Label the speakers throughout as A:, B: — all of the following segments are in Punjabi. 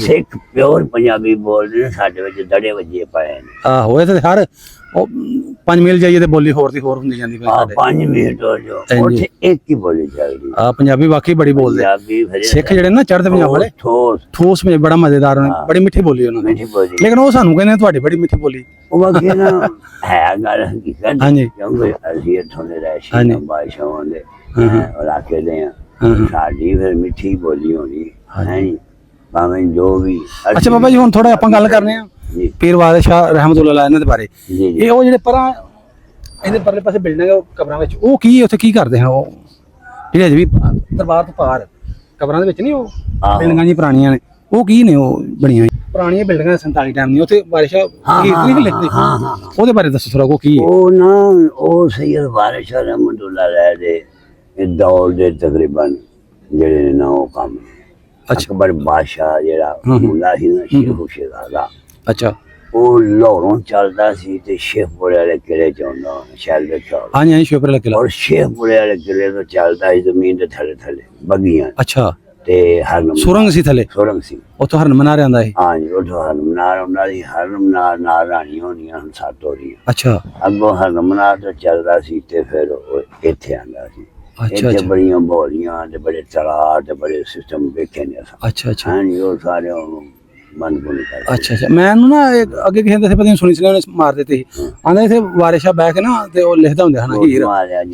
A: ਸਿੱਖ ਪਿਓਰ ਪੰਜਾਬੀ ਬੋਲਦੇ ਨੇ, ਸਾਡੇ ਵਿੱਚ ਦੜੇ ਵੱਜੇ ਪਏ ਨੇ।
B: ਆਹੋ ਇਹ ਤੇ ਹਰ 5 ਮੀਲ ਜਾਈਏ ਤੇ ਬੋਲੀ ਹੋਰ ਦੀ ਹੋਰ ਹੁੰਦੀ ਜਾਂਦੀ ਪਈ ਸਾਡੇ।
A: 5 ਮਿੰਟ ਹੋ ਜੋ ਉੱਥੇ ਇੱਕ ਹੀ ਬੋਲੀ ਚੱਲਦੀ।
B: ਪੰਜਾਬੀ ਵਾਕਈ ਬੜੀ ਬੋਲਦੇ
A: ਪੰਜਾਬੀ
B: ਸਿੱਖ ਜਿਹੜੇ ਨਾ ਚੜ੍ਹਦੇ ਪੰਜਾਬ ਵਾਲੇ ਠੋਸ ਵਿੱਚ ਬੜਾ ਮਜ਼ੇਦਾਰ ਬੜੀ ਮਿੱਠੀ ਬੋਲੀ ਉਹਨਾਂ ਦੀ। ਲੇਕਿਨ ਉਹ ਸਾਨੂੰ ਕਹਿੰਦੇ ਤੁਹਾਡੀ ਬੜੀ ਮਿੱਠੀ ਬੋਲੀ।
A: ਉਹ ਬਾਕੀ ਨਾ ਹੈ ਗੱਲ ਹਕੀਕਤ।
B: ਹਾਂਜੀ
A: ਕਿਉਂਕਿ ਅਸੀਂ ਇੱਥੋਂ ਦੇ ਰਹਿਸ਼ੀ ਬਾਦਸ਼ਾਹਾਂ ਦੇ ਇਲਾਕੇ ਦੇ ਆ, ਸਾਡੀ ਫਿਰ ਮਿੱਠੀ ਬੋਲੀ ਹੋਣੀ ਹੈ ਭਾਵੇਂ ਜੋ ਵੀ।
B: ਅੱਛਾ ਬਾਬਾ ਜੀ ਹੁਣ ਥੋੜਾ ਆਪਾਂ ਗੱਲ ਕਰਨੇ ਆ ਪੀਰ ਵਾਰਿਸ ਸ਼ਾਹ ਰਹਿਮਤੁল্লাਹ ਇਹਨਾਂ ਦੇ ਬਾਰੇ। ਇਹ ਉਹ ਜਿਹੜੇ ਪਰਾਂ ਇਹਦੇ ਪਰਲੇ ਪਾਸੇ ਬਿਲਡਿੰਗ ਕਬਰਾਂ ਵਿੱਚ, ਉਹ ਕੀ ਉੱਥੇ ਕੀ ਕਰਦੇ ਹਨ ਉਹ ਜਿਹੜੇ ਅਜੇ ਵੀ ਦਰਬਾਰ ਤੋਂ ਪਾਰ ਕਬਰਾਂ ਦੇ ਵਿੱਚ ਨਹੀਂ ਉਹ ਬਿਲਡਿੰਗਾਂ ਜੀ ਪੁਰਾਣੀਆਂ ਨੇ, ਉਹ ਕੀ ਨੇ ਉਹ ਬਣੀਆਂ ਪੁਰਾਣੀਆਂ ਬਿਲਡਿੰਗਾਂ 47 ਟਾਈਮ ਦੀਆਂ, ਉੱਥੇ ਵਾਰਿਸ ਸ਼ਾਹ ਕੀ ਲਿਖਦੇ ਉਹਦੇ ਬਾਰੇ ਦੱਸੋ ਥੋੜਾ। ਉਹ ਕੀ ਹੈ
A: ਉਹ ਨਾ ਉਹ ਸੈਯਦ ਵਾਰਿਸ ਸ਼ਾਹ ਰਹਿਮਤੁল্লাਹ ਅਲੈਹ ਦੇ ਦੌਰ ਦੇ ਤਕਰੀਬਨ ਜਿਹੜੇ ਨਾ ਉਹ ਕੰਮ ਅਕਬਰ ਬਾਦਸ਼ਾਹ ਜਿਹੜਾ ਮੁੱਲਾ ਸੀ ਨਾ ਸ਼ੇਖੂ ਸ਼ਹਿਜ਼ਾਦਾ।
B: ਅੱਛਾ
A: ਉਹ ਲਾਹੌਰੋਂ ਚੱਲਦਾ ਸੀ ਤੇ ਸ਼ੇਖਪੁਰੇ ਵਾਲੇ ਕਿਲੇ ਚ ਆਉਂਦਾ ਸ਼ਹਿਰ ਦੇ ਚੌਕ।
B: ਹਾਂਜੀ ਹਾਂਜੀ ਸ਼ੇਖਪੁਰੇ ਵਾਲੇ ਕਿਲੇ।
A: ਔਰ ਸ਼ੇਖਪੁਰੇ ਵਾਲੇ ਕਿਲੇ ਤੋਂ ਚੱਲਦਾ ਸੀ ਜ਼ਮੀਨ ਦੇ ਥੱਲੇ ਥੱਲੇ ਬੱਗੀਆਂ।
B: ਅੱਛਾ
A: ਤੇ ਹਰਮ
B: ਸੁਰੰਗ ਸੀ ਥੱਲੇ।
A: ਸੁਰੰਗ ਸੀ ਉੱਥੋਂ
B: ਹਰਨ ਮਨਾਰ ਆਉਂਦਾ ਸੀ।
A: ਹਾਂਜੀ ਉੱਥੋਂ ਹਰਨ ਮਨਾਰ ਆਉਂਦਾ ਸੀ। ਹਰਨ ਮਨਾਰ ਨਾਲ ਰਾਣੀ ਹੋਣੀਆਂ ਹੁਣ 7 ਹੋ ਰਹੀਆਂ।
B: ਅੱਛਾ
A: ਅੱਗੋਂ ਹਰਨ ਮਨਾਰ ਤੋਂ ਚੱਲਦਾ ਸੀ ਤੇ ਫਿਰ ਉਹ ਇੱਥੇ ਆਉਂਦਾ ਸੀ। ਇੱਥੇ ਬੜੀਆਂ ਬੋਲੀਆਂ ਤੇ ਬੜੇ ਤਲਾਅ ਤੇ ਬੜੇ ਸਿਸਟਮ ਵੇਖੇ ਨੇ।
B: ਅੱਛਾ ਅੱਛਾ
A: ਹਾਂਜੀ ਉਹ ਸਾਰੇ ਉਹਨੂੰ ਬੰਦ ਬੁੰਦ ਕਰ।
B: ਅੱਛਾ ਅੱਛਾ ਮੈਨੂੰ ਨਾ ਅੱਗੇ ਕਿਸੇ ਦੇ ਪਤਾ ਸੁਣੀ ਸੀ ਉਹਨੇ ਮਾਰ ਦਿੱਤੇ ਸੀ ਆਂਦਾ ਇੱਥੇ ਵਾਰਿਸ ਸ਼ਾਹ ਬਹਿ ਕੇ ਨਾ ਤੇ ਉਹ ਲਿਖਦਾ ਹੁੰਦਾ ਹਨ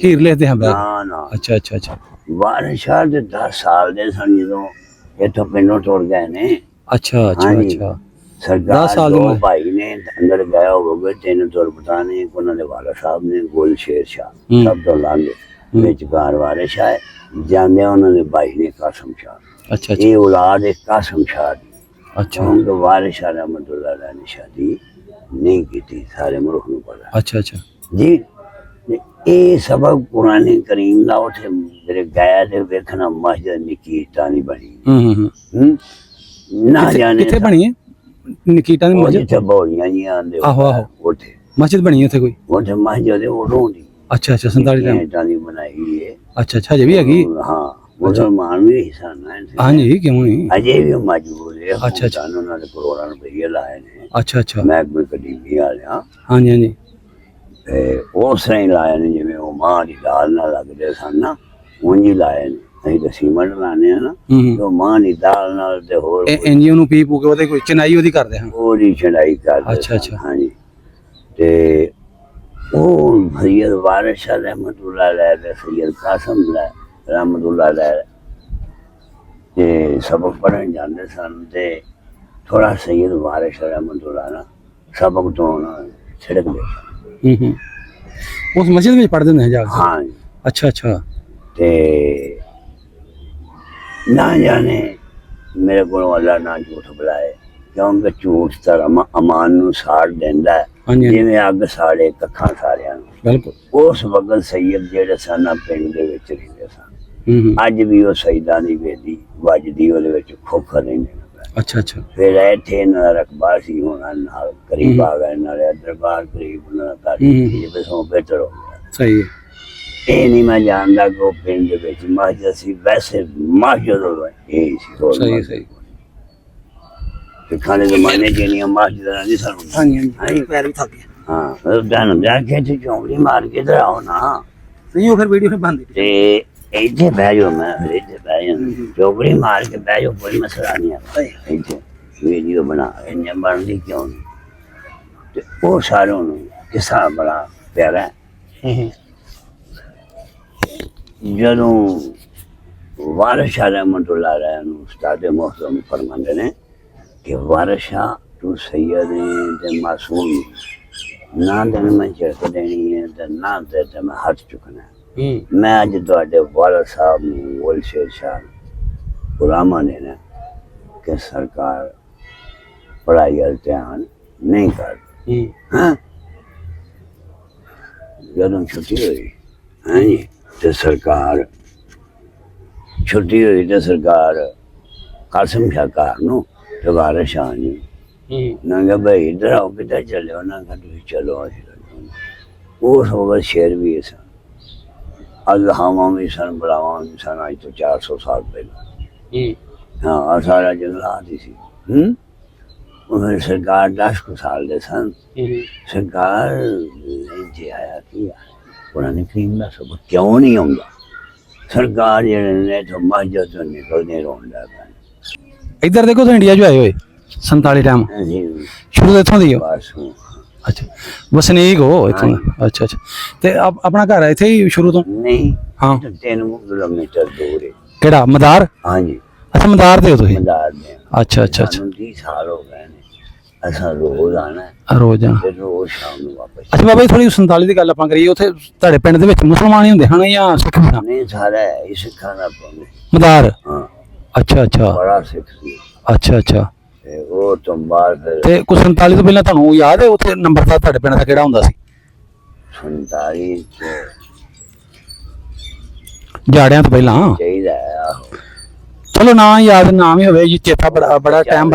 B: ਹੀਰ ਲਿਖਦੇ ਹਾਂ
A: ਨਾ ਨਾ।
B: ਅੱਛਾ ਅੱਛਾ ਅੱਛਾ
A: ਵਾਰਿਸ ਸ਼ਾਹ ਦੇ 10 ਸਾਲ ਦੇ ਸਨ ਜਦੋਂ ਇੱਥੋਂ ਪਿੰਡੋਂ ਟੁਰ ਗਏ ਨੇ।
B: ਅੱਛਾ ਅੱਛਾ ਅੱਛਾ
A: ਸਰਦਾਰ ਦੋ ਭਾਈ ਨੇ ਅੰਦਰ ਗਏ ਹੋਵੇ 3 ਤੁਰਬਤਾਂ ਨੇ, ਉਹਨਾਂ ਦੇ ਵਾਲਾ ਸਾਹਿਬ ਨੇ ਗੁਲ ਸ਼ੇਰ ਸ਼ਾਹ ਸਭ ਤੋਂ ਲਾਂਘੇ ਵਿਚਕਾਰ ਵਾਰਿਸ ਸ਼ਾਹ ਜਾਂਦੇ ਉਹਨਾਂ ਦੇ ਭਾਈ ਨੇ ਕਾਸਮ ਸ਼ਾਹ।
B: ਅੱਛਾ
A: ਇਹ ਔਲਾਦ ਹੈ ਕਾਸਮ ਸ਼ਾਹ ਦੀ।
B: ਅੱਛਾ
A: ਕਿਉਂਕਿ ਵਾਰਿਸ ਸ਼ਾਹ ਰਹਿਮਤੁল্লাਹ ਅਲੈਹ ਨੇ ਸ਼ਾਦੀ ਨਹੀਂ ਕੀਤੀ, ਸਾਰੇ ਮੁਲਕ ਨੂੰ ਪਤਾ।
B: ਅੱਛਾ ਅੱਛਾ
A: ਜੀ ਇਹ ਸਬਕ ਕੁਰਾਨ ਕਰੀਮ ਦਾ ਉੱਥੇ ਮੇਰੇ ਗਿਆ ਤੇ ਵੇਖਣਾ ਮਸਜਿਦ ਨਿੱਕੀ ਇੱਟਾਂ ਦੀ ਬਣੀ। ਨਾ ਜਾਣੇ
B: ਕਿੱਥੇ ਬਣੀ ਹੈ ਨਿੱਕੀਟਾਂ ਦੀ ਮਸਜਿਦ?
A: ਜਿੱਥੇ ਬੋਲੀਆਂ ਜੀ ਆਂਦੇ
B: ਆਹੋ ਆਹੋ
A: ਉੱਥੇ
B: ਮਸਜਿਦ ਬਣੀ ਹੈ ਉੱਥੇ ਕੋਈ?
A: ਉੱਥੇ ਮਸਜਿਦ ਉਦੋਂ ਦੀ।
B: ਅੱਛਾ ਅੱਛਾ 47 ਟਾਈਮ
A: ਇੱਟਾਂ ਦੀ ਬਣਾਈ ਹੈ।
B: ਅੱਛਾ ਅੱਛਾ ਅਜੇ ਵੀ ਹੈਗੀ?
A: ਹਾਂ ਮੁਸਲਮਾਨ ਵੀ ਹਿੱਸਾ ਨਾ
B: ਹਾਂਜੀ ਕਿਉਂ ਨਹੀਂ
A: ਅਜੇ ਵੀ ਮੌਜੂਦ ਹੈ।
B: ਅੱਛਾ ਅੱਛਾ
A: ਉਹਨਾਂ ਦੇ ਕਰੋੜਾਂ ਰੁਪਏ ਲਾਏ ਨੇ।
B: ਅੱਛਾ ਅੱਛਾ
A: ਮੈਂ ਕੋਈ ਕਦੀਮੀ ਵਾਲਿਆ।
B: ਹਾਂਜੀ ਹਾਂਜੀ
A: ਤੇ ਉਸ ਤਰ੍ਹਾਂ ਹੀ ਲਾਏ ਨੇ ਜਿਵੇਂ ਉਹ ਮਾਂ ਦੀ ਦਾਲ ਨਾਲ ਲੱਗਦੇ ਸਨ ਨਾ ਉਂਝ ਹੀ ਲਾਏ ਨੇ। ਅਸੀਂ ਤਾਂ ਸੀਮੈਂਟ ਲਾਉਂਦੇ ਆ ਨਾ ਉਹ ਮਾਂ ਦੀ ਦਾਲ ਨਾਲ ਤੇ ਹੋਰ
B: ਇੰਜੀ ਉਹਨੂੰ ਪੀ ਪੂ ਕੇ ਉਹਦੇ ਕੋਈ ਚਨਾਈ ਉਹਦੀ ਕਰਦੇ ਹਾਂ
A: ਉਹਦੀ ਚੜਾਈ ਕਰਦੇ।
B: ਅੱਛਾ ਅੱਛਾ
A: ਹਾਂਜੀ ਤੇ ਉਹ ਸੈਯਦ ਵਾਰਿਸ ਸ਼ਾਹ ਰਹਿਮਤੁল্লাਹ ਅਲੈਹ ਤੇ ਸੈਯਦ ਕਾਸਮ ਰਹਿਮਤੁল্লাਹ ਅਲੈਹ ਤੇ ਸਬਕ ਪੜ੍ਹਨ ਜਾਂਦੇ ਸਨ ਤੇ ਥੋੜਾ ਸੈਯਦ ਵਾਰਿਸ ਸ਼ਾਹ ਰਹਿਮਤੁল্লাਹ ਨਾ ਸਬਕ ਤੋਂ ਨਾ ਛਿੜਕ ਗਏ।
B: ਉਸ ਮਸਜਿਦ ਵਿੱਚ ਪੜ੍ਹਦੇ ਹੁੰਦੇ ਜਾ ਕੇ?
A: ਹਾਂ
B: ਅੱਛਾ ਅੱਛਾ
A: ਤੇ ਨਾ ਜਾਣੇ ਮੇਰੇ ਕੋਲੋਂ ਅੱਲਾ ਨਾ ਝੂਠ ਬੁਲਾਏ ਕਿਉਂਕਿ ਝੂਠ ਤਾਂ ਅਮਾਨ ਨੂੰ ਸਾੜ ਦਿੰਦਾ ਜਿਵੇਂ ਅੱਗ ਸਾੜੇ ਕੱਖਾਂ ਸਾਰਿਆਂ ਨੂੰ।
B: ਬਿਲਕੁਲ
A: ਉਸ ਵਕਤ ਸੈਯਦ ਜਿਹੜੇ ਸਨ ਪਿੰਡ ਦੇ ਵਿੱਚ ਰਹਿੰਦੇ ਸਨ। ਅੱਜ ਵੀ ਉਹ ਸੈਯਦਾਂ ਦੀ ਬੇਦੀ ਵੱਜਦੀ ਉਹਦੇ ਵਿੱਚ ਖੋਖਰ ਰਹਿੰਦੇ ਨੇ। ਅੱਛਾ ਅੱਛਾ ਫਿਰ ਇੱਥੇ ਇਹਨਾਂ ਦਾ ਰਕਬਾ ਸੀ ਹੋਣਾ ਨਾਲ ਕਰੀਬ ਆ ਗਏ ਨਾਲੇ ਦਰਬਾਰ ਕਰੀਬ ਉਹਨਾਂ ਦਾ ਘਰ ਜਿਵੇਂ ਸੋ ਬਿਹਤਰ ਹੋ ਗਿਆ। ਸਹੀ ਹੈ। ਇਹ ਨਹੀਂ ਮੈਂ ਜਾਣਦਾ ਕਿ ਉਹ ਪਿੰਡ ਦੇ ਵਿੱਚ ਮਸਜਿਦ ਸੀ, ਵੈਸੇ ਮਸਜਿਦ ਇਹ ਸੀ। ਸਹੀ ਸਹੀ ਸਿੱਖਾਂ ਦੇ ਜ਼ਮਾਨੇ ਚ ਜਿਹੜੀਆਂ ਮਸਜਿਦਾਂ ਨਹੀਂ ਸਨ। ਹਾਂਜੀ ਹਾਂਜੀ ਪੈਰ ਵੀ ਥੱਕ ਗਏ। ਹਾਂ ਜਾਨ ਜਾ ਕੇ ਤੇ ਚੌਂਕੜੀ ਮਾਰ ਕੇ ਇਧਰ ਆਓ ਨਾ। ਨਹੀਂ ਉਹ ਫਿਰ ਵੀਡੀਓ ਫਿਰ ਬੰਦ ਤੇ ਇੱਥੇ ਬਹਿ ਜਾਓ। ਮੈਂ ਫਿਰ ਇੱਥੇ ਬਹਿ ਜਾਣਾ ਚੌਂਕੜੀ ਮਾਰ ਕੇ ਬਹਿ ਜਾਓ ਕੋਈ ਮਸਲਾ ਨਹੀਂ ਆ। ਇੱਥੇ ਵੀਡੀਓ ਬਣਾ ਇੰਨੇ ਬਣਦੀ ਕਿਉਂ ਨਹੀਂ? ਤੇ ਉਹ ਸਾਰਿਆਂ ਨੂੰ ਕਿੱਸਾ ਬੜਾ ਪਿਆਰਾ ਹੈ। ਜਦੋਂ ਵਾਰਿਸ ਸ਼ਾਹ ਰਹਿਮਤੁল্লাਹ ਅਲੈਹ ਨੂੰ ਉਸਤਾਦ ਮੁਹਤਰਮ ਫਰਮਾਉਂਦੇ ਨੇ ਕਿ ਵਾਰਿਸ ਸ਼ਾਹ ਤੂੰ ਸੈਯਦ ਹੈ ਤੇ ਮਾਸੂਮ ਨਾ ਤੈਨੂੰ ਮੈਂ ਝਿੜਕ ਦੇਣੀ ਹੈ ਤੇ ਨਾ ਤੇ ਮੈਂ ਹੱਥ ਚੁੱਕਣਾ। ਮੈਂ ਅੱਜ ਤੁਹਾਡੇ ਵਾਲਾ ਸਾਹਿਬ ਨੂੰ ਗੁਲ ਸ਼ੇਰ ਸ਼ਾਹ ਗੁਲਾਮਾਂ ਦੇਣਾ ਕਿ ਸਰਕਾਰ ਪੜ੍ਹਾਈ ਵੱਲ ਧਿਆਨ ਨਹੀਂ ਕਰਦੀ। ਹਾਂ ਜਦੋਂ ਛੁੱਟੀ ਹੋਈ ਹਾਂਜੀ ਤੇ ਸਰਕਾਰ ਛੁੱਟੀ ਹੋਈ ਤੇ ਸਰਕਾਰ ਕਾਸਮ ਸ਼ਾਹ ਘਰ ਨੂੰ ਤੇ ਵਾਰਿਸ ਸ਼ਾਹ ਨੇ ਨਾ ਕਿ ਭਾਈ ਇੱਧਰ ਆਓ ਕਿੱਧਰ ਚੱਲਿਓ ਨਾ ਕਿ ਤੁਸੀਂ ਚਲੋ। ਉਸ ਵਕਤ ਸ਼ੇਰ ਵੀ ਸਨ ਅਜ਼ਹਾਵਾਂ ਵੀ ਸਨ ਬੜਾਵਾਂ ਵੀ ਸਨ ਅੱਜ ਤੋਂ 400 ਸਾਲ ਪਹਿਲਾਂ। ਹਾਂ ਸਾਰਾ ਜੰਗਲਾਤ ਹੀ ਸੀ। ਉਹ ਸਰਕਾਰ 10 ਕੁ ਸਾਲ ਦੇ ਸਨ। ਸਰਕਾਰ ਜੇ ਆਇਆ ਕੀ ਪੁਰਾਣੇ ਕਰੀਮ ਦਾ ਸਭ ਕਿਉਂ ਨਹੀਂ ਆਉਂਦਾ? ਸਰਕਾਰ ਜਿਹੜੇ ਨੇ ਤੋਂ ਮਸਜਿਦ ਤੋਂ ਨਿਕਲਦੇ ਰੋਂਦਾ ਪਿਆ।
B: ਇੱਧਰ ਦੇਖੋ ਤੁਸੀਂ ਇੰਡੀਆ 'ਚ ਆਏ ਹੋਏ 47 ਟਾਈਮ ਸ਼ੁਰੂ ਤੋਂ ਇੱਥੋਂ ਦੀ ਹੋ?
A: ਬਸ
B: ਅੱਛਾ ਵਸਨੀਕ ਹੋ ਇੱਥੋਂ ਦਾ? ਅੱਛਾ ਅੱਛਾ ਤੇ ਆਪਣਾ ਘਰ ਹੈ ਇੱਥੇ ਹੀ ਸ਼ੁਰੂ ਤੋਂ?
A: ਨਹੀਂ
B: ਹਾਂ
A: 3 ਕਿਲੋਮੀਟਰ ਦੂਰ ਹੈ।
B: ਕਿਹੜਾ ਮਦਾਰ?
A: ਹਾਂਜੀ
B: ਅੱਛਾ ਮਦਾਰ ਦੇ ਹੋ ਤੁਸੀਂ?
A: ਮਦਾਰ ਦੇ।
B: ਅੱਛਾ ਅੱਛਾ ਅੱਛਾ
A: 30 ਸਾਲ ਹੋ ਗਏ ਨੇ। ਅਸਾਂ ਰੋਜ਼ ਆਣਾ
B: ਰੋਜ਼ ਆ।
A: ਤੇ ਰੋਜ਼ ਸ਼ਾਮ ਨੂੰ ਵਾਪਸ।
B: ਅੱਛਾ ਬਾਬਾ ਜੀ ਥੋੜੀ 47 ਦੀ ਗੱਲ ਆਪਾਂ ਕਰੀਏ, ਉੱਥੇ ਤੁਹਾਡੇ ਪਿੰਡ ਦੇ ਵਿੱਚ ਮੁਸਲਮਾਨ ਹੀ ਹੁੰਦੇ ਹਨ ਜਾਂ ਸਿੱਖ ਵੀ ਹਨ?
A: ਨਹੀਂ ਸਾਰਾ ਇਹ ਸਿੱਖਾਂ ਦਾ ਪਿੰਡ।
B: ਮਦਾਰ?
A: ਹਾਂ
B: ਅੱਛਾ ਅੱਛਾ
A: ਬੜਾ ਸਿੱਖ ਸੀ।
B: ਅੱਛਾ ਅੱਛਾ
A: ਤੇ ਉਹ ਤੋਂ ਬਾਅਦ ਫਿਰ
B: ਤੇ ਕੁਝ 47 ਤੋਂ ਪਹਿਲਾਂ ਤੁਹਾਨੂੰ ਯਾਦ ਹੈ ਉੱਥੇ ਨੰਬਰਦਾਰ ਤੁਹਾਡੇ ਪਿੰਡ ਦਾ ਕਿਹੜਾ ਹੁੰਦਾ ਸੀ?
A: 47
B: ਜਾੜਿਆਂ ਤੋਂ ਪਹਿਲਾਂ?
A: ਚਾਹੀਦਾ ਹੈ। ਆਹੋ
B: ਚਲੋ ਨਾ ਯਾਦ ਨਾਮ ਹੀ ਹੋਵੇ ਜੀ, ਚੇਤਾ ਬੜਾ ਟਾਈਮ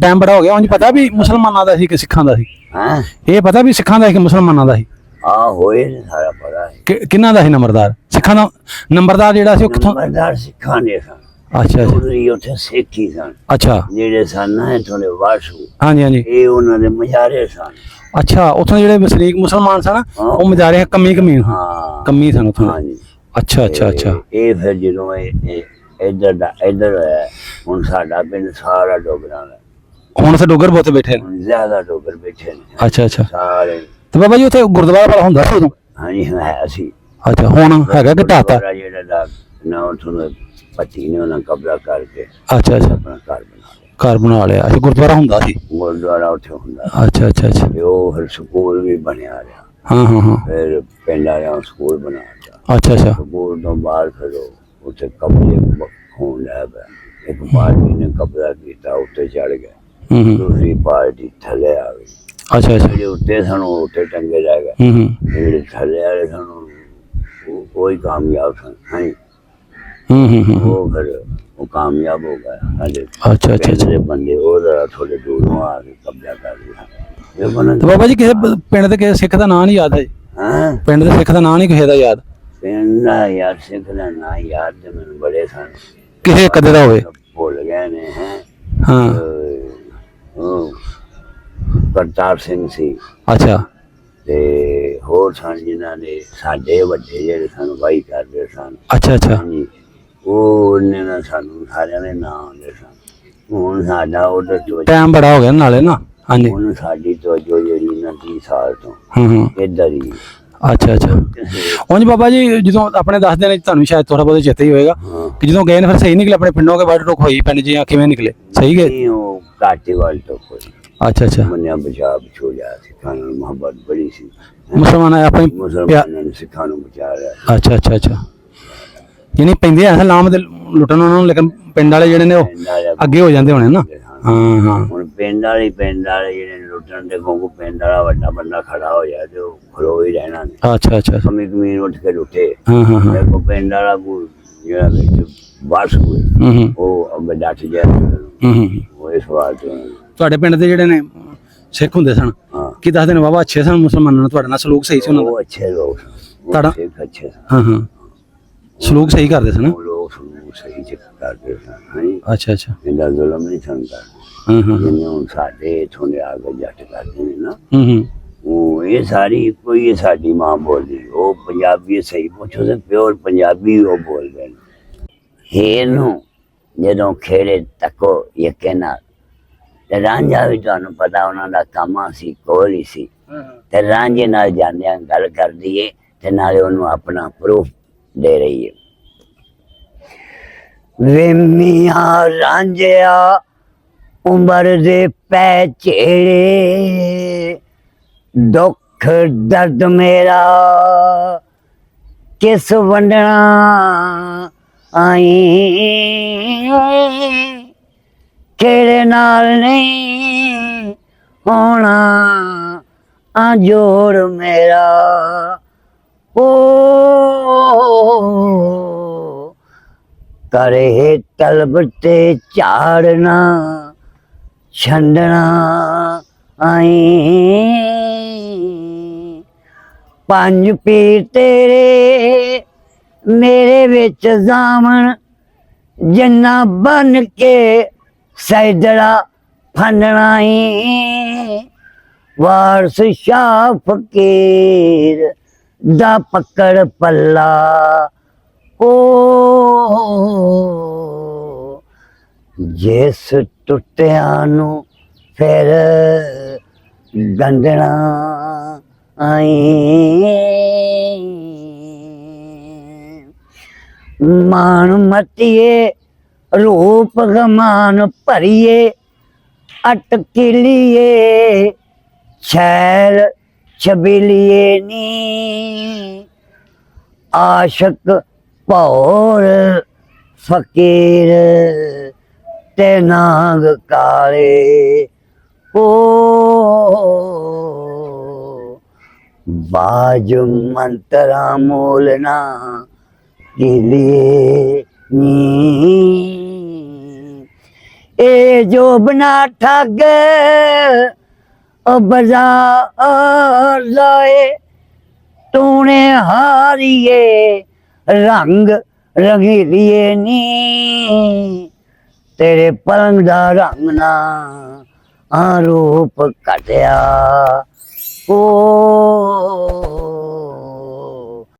B: ਟਾਈਮ ਬੜਾ ਹੋ ਗਿਆ। ਉਂਝ ਪਤਾ ਵੀ ਮੁਸਲਮਾਨਾਂ ਦਾ ਸੀ ਕਿ ਸਿੱਖਾਂ ਦਾ ਸੀ?
A: ਹਾਂ
B: ਇਹ ਪਤਾ ਵੀ ਸਿੱਖਾਂ ਦਾ ਸੀ ਕਿ ਮੁਸਲਮਾਨਾਂ ਦਾ ਸੀ?
A: ਆ ਹੋਏ ਨੇ ਸਾਰਾ ਪਤਾ ਹੈ।
B: ਕਿਹਨਾਂ ਦਾ ਸੀ ਨੰਬਰਦਾਰ? ਸਿੱਖਾਂ ਦਾ ਨੰਬਰਦਾਰ ਜਿਹੜਾ ਸੀ ਉਹ ਕਿੱਥੋਂ?
A: ਨੰਬਰਦਾਰ ਸਿੱਖਾਂ ਦੇ ਸਨ।
B: ਅੱਛਾ ਅੱਛਾ
A: ਉਹਦੇ ਉੱਥੇ ਸਿੱਖ ਹੀ ਸਨ।
B: ਅੱਛਾ
A: ਜਿਹੜੇ ਸਨ ਨਾ ਇੱਥੋਂ ਦੇ ਵਾਸੂ,
B: ਹਾਂਜੀ ਹਾਂਜੀ
A: ਇਹ ਉਹਨਾਂ ਦੇ ਮਜ਼ਾਰੇ ਸਨ।
B: ਅੱਛਾ ਉੱਥੋਂ ਜਿਹੜੇ ਵਸਨੀਕ ਮੁਸਲਮਾਨ ਸਨ ਉਹ ਮਜਾਰੇ ਕਮੀ
A: ਹਾਂ
B: ਕਮੀ ਸਨ ਉੱਥੋਂ?
A: ਹਾਂਜੀ
B: ਅੱਛਾ ਅੱਛਾ ਅੱਛਾ
A: ਇਹ ਫਿਰ ਜਦੋਂ ਇਹ ਇੱਧਰ ਹੋਇਆ, ਹੁਣ ਸਾਡਾ ਪਿੰਡ ਸਾਰਾ ਡੋਗਰਾਂ ਦਾ।
B: ਹੁਣ ਤੇ ਡੋਗਰ ਬਹੁਤ ਬੈਠੇ ਨੇ?
A: ਹੁਣ ਜ਼ਿਆਦਾ ਡੋਗਰ ਬੈਠੇ ਨੇ
B: ਅੱਛਾ ਅੱਛਾ
A: ਸਾਰੇ।
B: ਤੇ ਬਾਬਾ ਜੀ ਉੱਥੇ ਗੁਰਦੁਆਰਾ ਵਾਲਾ ਹੁੰਦਾ ਸੀ ਉਦੋਂ?
A: ਹਾਂਜੀ ਹੈ ਸੀ।
B: ਅੱਛਾ ਹੁਣ ਹੈਗਾ ਕਿ ਢਾਤਾ?
A: ਗੁਰਦੁਆਰਾ ਜਿਹੜਾ ਦਾ ਨਾ ਉੱਥੋਂ ਪਤੀ ਨੇ ਉਹਨਾਂ ਕਬਜ਼ਾ ਕਰਕੇ
B: ਅੱਛਾ ਅੱਛਾ
A: ਆਪਣਾ ਘਰ ਬਣਾ ਲਿਆ।
B: ਘਰ ਬਣਾ ਲਿਆ? ਅੱਛਾ ਗੁਰਦੁਆਰਾ ਹੁੰਦਾ ਸੀ?
A: ਗੁਰਦੁਆਰਾ ਉੱਥੇ ਹੁੰਦਾ।
B: ਅੱਛਾ ਅੱਛਾ ਅੱਛਾ
A: ਤੇ ਉਹ ਫਿਰ ਸਕੂਲ ਵੀ ਬਣਿਆ ਰਿਹਾ।
B: ਹਾਂ ਹਾਂ ਹਾਂ
A: ਫਿਰ ਪਿੰਡ ਵਾਲਿਆਂ ਸਕੂਲ ਬਣਾ ਦਿੱਤਾ।
B: ਅੱਛਾ ਅੱਛਾ
A: ਸਕੂਲ ਤੋਂ ਬਾਅਦ ਫਿਰ ਉਹ ਉੱਥੇ ਕਬਜ਼ੇ ਹੋਣ ਲੱਗ ਪਿਆ। ਇੱਕ ਪਾਰਟੀ ਨੇ ਕਬਜ਼ਾ ਕੀਤਾ, ਉੱਤੇ ਚੜ ਗਏ। ਦੂਸਰੀ ਪਾਰਟੀ ਥੱਲੇ ਆ ਗਈ।
B: ਅੱਛਾ ਅੱਛਾ
A: ਜਿਹੜੇ ਉੱਤੇ ਸਨ ਉਹ ਉੱਤੇ ਟੰਗੇ ਰਹਿ ਗਏ। ਜਿਹੜੇ ਥੱਲੇ ਵਾਲੇ ਸਨ ਉਹ ਹੀ ਕਾਮਯਾਬ ਸਨ। ਹਾਂਜੀ ਉਹ ਫਿਰ ਉਹ ਕਾਮਯਾਬ ਹੋ ਗਏ। ਸਾਡੇ
B: ਅੱਛਾ ਅੱਛਾ ਅੱਛਾ
A: ਦੇ ਬੰਦੇ ਉਹ ਜ਼ਰਾ ਥੋੜੇ ਦੂਰੋਂ ਆ ਕੇ ਕਬਜ਼ਾ ਕਰ ਲਿਆ।
B: ਤੇ ਬਾਬਾ ਜੀ ਕਿਸੇ ਪਿੰਡ ਦੇ ਕਿਸੇ ਸਿੱਖ ਦਾ ਨਾਂ ਨਹੀਂ ਯਾਦ ਹੈ ਜੀ?
A: ਹਾਂ
B: ਪਿੰਡ ਦੇ ਸਿੱਖ ਦਾ ਨਾਂ ਨਹੀਂ ਕਿਸੇ ਦਾ ਯਾਦ?
A: ਪਿੰਡ ਦਾ ਯਾਰ ਸਿੱਖ ਦਾ ਨਾਂ ਯਾਦ ਤੇ ਮੈਨੂੰ ਬੜੇ ਸਨ।
B: ਕਿਸੇ ਕਦੇ ਦਾ ਹੋਵੇ?
A: ਭੁੱਲ ਗਏ ਨੇ।
B: ਹਾਂ
A: ਉਹ ਕਰਤਾਰ ਸਿੰਘ ਸੀ
B: ਅੱਛਾ
A: ਤੇ ਹੋਰ ਸਨ ਜਿਨ੍ਹਾਂ ਨੇ ਸਾਡੇ ਵੱਡੇ ਜਿਹੜੇ ਸਾਨੂੰ ਵਾਹੀ ਕਰਦੇ ਸਨ।
B: ਅੱਛਾ ਅੱਛਾ
A: ਹਾਂਜੀ ਉਹਨੇ ਨਾ ਸਾਨੂੰ ਸਾਰਿਆਂ ਦੇ ਨਾਂ ਆਉਂਦੇ ਸਨ। ਹੁਣ ਸਾਡਾ ਉਹਦੇ ਤੋਂ
B: ਟਾਈਮ ਬੜਾ ਹੋ ਗਿਆ ਨਾਲੇ ਨਾ। ਹਾਂਜੀ
A: ਹੁਣ ਸਾਡੀ ਤਵੱਜੋ ਜਿਹੜੀ ਨਾ 30 ਸਾਲ ਤੋਂ ਇੱਧਰ ਹੀ।
B: ਅੱਛਾ ਅੱਛਾ ਉਂਝ ਬਾਬਾ ਜੀ ਜਦੋਂ ਆਪਣੇ ਦੱਸਦੇ ਨੇ ਤੁਹਾਨੂੰ ਸ਼ਾਇਦ ਥੋੜਾ ਬਹੁਤ ਚੇਤਾ ਹੀ ਹੋਏਗਾ ਕਿ ਜਦੋਂ ਗਏ ਨੇ ਫਿਰ ਸਹੀ ਨਿਕਲੇ ਆਪਣੇ ਪਿੰਡੋਂ ਕੇ ਵੱਢ ਟੋਕ ਹੋਈ ਪਿੰਡ ਜੀ ਜਾਂ ਕਿਵੇਂ ਨਿਕਲੇ? ਸਹੀ ਗਏ?
A: ਨਹੀਂ ਉਹ ਘਾਟੇ ਵਾਲ ਤੋਂ ਕੋਈ
B: ਅੱਛਾ ਅੱਛਾ
A: ਮੰਨਿਆ ਬਚਾ ਵਿਛੋੜਿਆ। ਸਿੱਖਾਂ ਨਾਲ ਮੁਹੱਬਤ ਬੜੀ ਸੀ।
B: ਮੁਸਲਮਾਨ ਆਪਣੀ
A: ਮੁਸਲਮਾਨਾਂ ਨੇ ਸਿੱਖਾਂ ਨੂੰ ਬਚਾ ਲਿਆ।
B: ਅੱਛਾ ਅੱਛਾ ਅੱਛਾ ਯਾਨੀ ਪੈਂਦੇ ਆ ਲਾਮ ਦੇ ਲੁੱਟਣ ਉਹਨਾਂ ਨੂੰ, ਲੇਕਿਨ ਪਿੰਡ ਵਾਲੇ ਜਿਹੜੇ ਨੇ ਉਹ ਅੱਗੇ ਹੋ ਜਾਂਦੇ ਹੋਣੇ ਨਾ। ਹਾਂ ਹਾਂ
A: ਹੁਣ ਪਿੰਡ ਵਾਲੇ ਜਿਹੜੇ ਲੁੱਟਣ ਦੇ ਕੋਲ ਪਿੰਡ ਵਾਲਾ ਵੱਡਾ ਬੰਦਾ ਖੜਾ ਹੋ ਜਾਏ ਤੇ ਉਹ ਖਲੋ ਹੀ ਰਹਿਣਾ ਨੇ।
B: ਅੱਛਾ ਅੱਛਾ
A: ਕਮੀ ਕਮੀ ਉੱਠ ਕੇ ਲੁੱਟੇ।
B: ਹਾਂ ਹਾਂ ਹਾਂ
A: ਦੇਖੋ ਪਿੰਡ ਵਾਲਾ ਜਿਹੜਾ ਵਿੱਚ ਬਸ ਹੋਏ ਉਹ ਅੱਗੇ ਡੱਟ ਜਾਏ। ਉਹ ਇਸ ਵਾਰ
B: ਤੁਹਾਡੇ ਪਿੰਡ ਦੇ ਜਿਹੜੇ ਨੇ ਸਿੱਖ ਹੁੰਦੇ ਸਨ ਕੀ ਦੱਸਦੇ ਨੇ ਬਾਬਾ ਅੱਛੇ ਸਨ ਮੁਸਲਮਾਨਾਂ ਨਾਲ? ਤੁਹਾਡੇ ਨਾਲ ਸਲੂਕ ਸਹੀ ਸੀ ਉਹਨਾਂ ਦਾ?
A: ਉਹ ਅੱਛੇ ਲੋਕ
B: ਤੁਹਾਡਾ
A: ਅੱਛੇ
B: ਹਾਂ ਹਾਂ ਸਲੂਕ ਸਹੀ ਕਰਦੇ ਸਨ?
A: ਲੋਕ ਸਹੀ ਕਰਦੇ ਸਨ।
B: ਅੱਛਾ ਅੱਛਾ
A: ਇਹਦਾ ਜ਼ੁਲਮ ਨਹੀਂ ਸਨ ਕਰਦੇ। ਜਿਵੇਂ ਹੁਣ ਸਾਡੇ ਇੱਥੋਂ ਦੇ ਆ ਕੇ ਜੱਟ ਕਰਦੇ ਨੇ ਨਾ। ਉਹ ਇਹ ਸਾਰੀ ਕੋਈ ਸਾਡੀ ਮਾਂ ਬੋਲੀ। ਉਹ ਪੰਜਾਬੀ ਸਹੀ ਪੁੱਛੋ ਤੇ ਪਿਓਰ ਪੰਜਾਬੀ ਉਹ ਬੋਲਦੇ ਨੇ। ਹੀਰ ਨੂੰ ਜਦੋਂ ਖੇੜੇ ਤੱਕੋ ਯਕੀਨ ਨਾਲ ਤੇ ਰਾਂਝਾ ਵੀ ਤੁਹਾਨੂੰ ਪਤਾ ਉਹਨਾਂ ਦਾ ਕੰਮ ਸੀ ਕੋਲ ਹੀ ਸੀ ਤੇ ਰਾਂਝੇ ਨਾਲ ਜਾਂਦਿਆਂ ਗੱਲ ਕਰਦੀ ਏ ਤੇ ਨਾਲੇ ਉਹਨੂੰ ਆਪਣਾ ਪ੍ਰੂਫ ਦੇ ਰਹੀ ਹੈ। ਵੇ ਮੀਆਂ ਰਾਂਝਿਆ ਉਮਰ ਦੇ ਪੈ ਝੇੜੇ ਦੁੱਖ ਦਰਦ ਮੇਰਾ ਕਿਸ ਵੰਡਣਾ ਆਈ ਕਿਹੜੇ ਨਾਲ ਨਹੀਂ ਹੋਣਾ ਆ ਜੋੜ ਮੇਰਾ ਓ ਕਰੇ ਤਲਬ ਤੇ ਝਾੜਨਾ ਛੰਡਣਾ ਆਈ ਪੰਜ ਪੀਰ ਤੇਰੇ ਮੇਰੇ ਵਿੱਚ ਜਾਵਣ ਜਿੰਨਾ ਬਨ ਕੇ ਸੈਦੜਾ ਫੰਡਣਾ ਈ ਵਾਰਸ ਸ਼ਾਹ ਫਕੀਰ ਦਾ ਪਕੜ ਪੱਲਾ ਓ ਜਿਸ ਟੁੱਟਿਆਂ ਨੂੰ ਫਿਰ ਗੰਢਣਾ ਆਈ ਮਾਣ ਮਤੀਏ ਰੂਪ ਗਮਾਨ ਭਰੀਏ ਅਟਕਿਲੀਏ छैल छबिलिए नी आशक भौर फकीर ते नाग काले ओ बाज मंतरा मोलना के लिए नी ए जो बना ठग बाजार लाए तूने हारिए रंग रंगीलिए नी तेरे पलंग दा रंग ना आरूप कटिया ओ